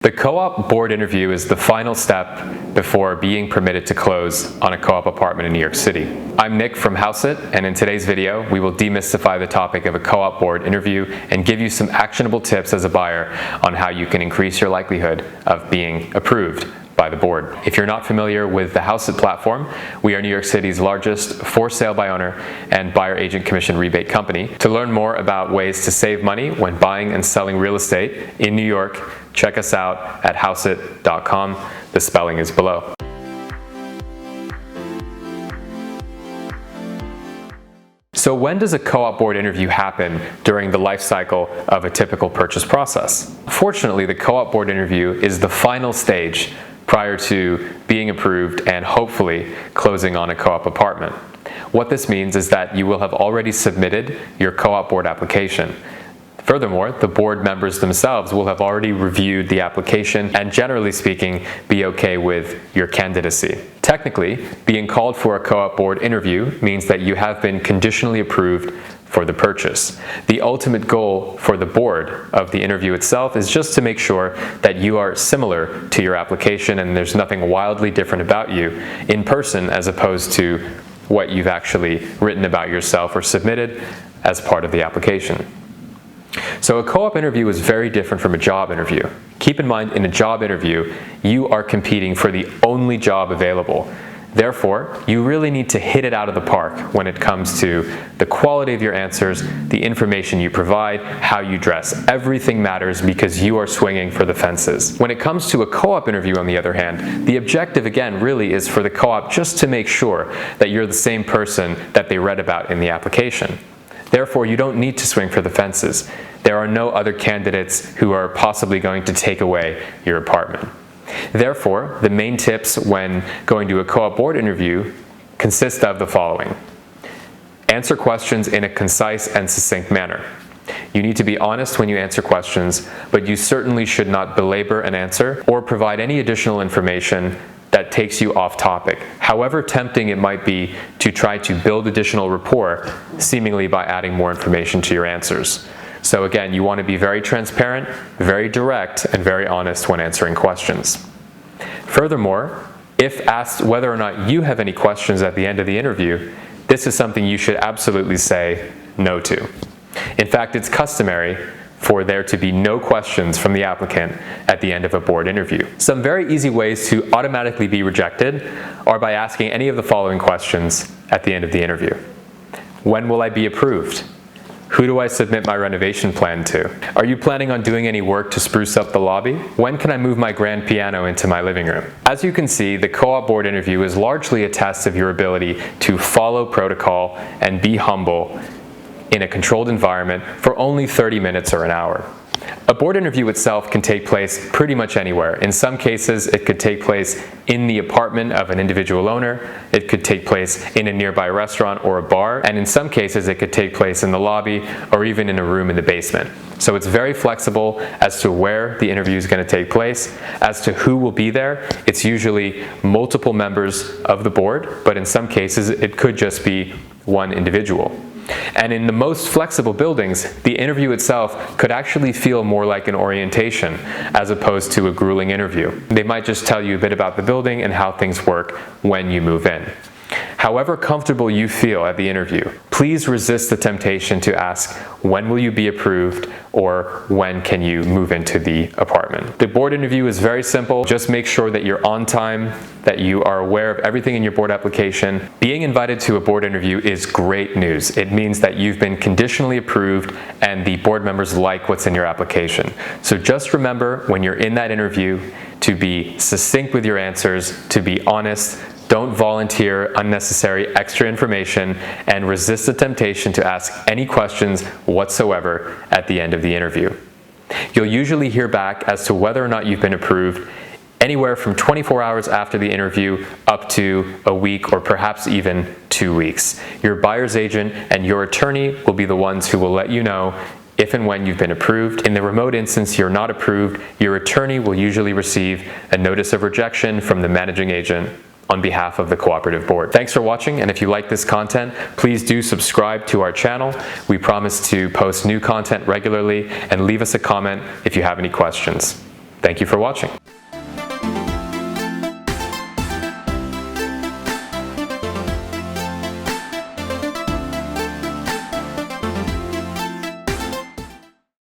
The co-op board interview is the final step before being permitted to close on a co-op apartment in New York City. I'm Nick from Hauseit, and in today's video, we will demystify the topic of a co-op board interview and give you some actionable tips as a buyer on how you can increase your likelihood of being approved by the board. If you're not familiar with the Hauseit platform, we are New York City's largest for sale by owner and buyer agent commission rebate company. To learn more about ways to save money when buying and selling real estate in New York, check us out at hauseit.com. The spelling is below. So when does a co-op board interview happen during the life cycle of a typical purchase process? Fortunately, the co-op board interview is the final stage prior to being approved and hopefully closing on a co-op apartment. What this means is that you will have already submitted your co-op board application. Furthermore, the board members themselves will have already reviewed the application and, generally speaking, be okay with your candidacy. Technically, being called for a co-op board interview means that you have been conditionally approved for the purchase. The ultimate goal for the board of the interview itself is just to make sure that you are similar to your application and there's nothing wildly different about you in person as opposed to what you've actually written about yourself or submitted as part of the application. So a co-op interview is very different from a job interview. Keep in mind, in a job interview, you are competing for the only job available. Therefore, you really need to hit it out of the park when it comes to the quality of your answers, the information you provide, how you dress. Everything matters because you are swinging for the fences. When it comes to a co-op interview, on the other hand, the objective, again, really is for the co-op just to make sure that you're the same person that they read about in the application. Therefore, you don't need to swing for the fences. There are no other candidates who are possibly going to take away your apartment. Therefore, the main tips when going to a co-op board interview consist of the following. Answer questions in a concise and succinct manner. You need to be honest when you answer questions, but you certainly should not belabor an answer or provide any additional information that takes you off topic, however tempting it might be to try to build additional rapport, seemingly by adding more information to your answers. So again, you want to be very transparent, very direct, and very honest when answering questions. Furthermore, if asked whether or not you have any questions at the end of the interview, this is something you should absolutely say no to. In fact, it's customary for there to be no questions from the applicant at the end of a board interview. Some very easy ways to automatically be rejected are by asking any of the following questions at the end of the interview. When will I be approved? Who do I submit my renovation plan to? Are you planning on doing any work to spruce up the lobby? When can I move my grand piano into my living room? As you can see, the co-op board interview is largely a test of your ability to follow protocol and be humble in a controlled environment for only 30 minutes or an hour. A board interview itself can take place pretty much anywhere. In some cases, it could take place in the apartment of an individual owner. It could take place in a nearby restaurant or a bar. And in some cases, it could take place in the lobby or even in a room in the basement. So it's very flexible as to where the interview is going to take place. As to who will be there, it's usually multiple members of the board, but in some cases, it could just be one individual. And in the most flexible buildings, the interview itself could actually feel more like an orientation as opposed to a grueling interview. They might just tell you a bit about the building and how things work when you move in. However comfortable you feel at the interview, please resist the temptation to ask, when will you be approved, or when can you move into the apartment? The board interview is very simple. Just make sure that you're on time, that you are aware of everything in your board application. Being invited to a board interview is great news. It means that you've been conditionally approved and the board members like what's in your application. So just remember when you're in that interview to be succinct with your answers, to be honest. Don't volunteer unnecessary extra information, and resist the temptation to ask any questions whatsoever at the end of the interview. You'll usually hear back as to whether or not you've been approved anywhere from 24 hours after the interview up to a week or perhaps even 2 weeks. Your buyer's agent and your attorney will be the ones who will let you know if and when you've been approved. In the remote instance you're not approved, your attorney will usually receive a notice of rejection from the managing agent on behalf of the cooperative board. Thanks for watching, and if you like this content, please do subscribe to our channel. We promise to post new content regularly, and leave us a comment if you have any questions. Thank you for watching.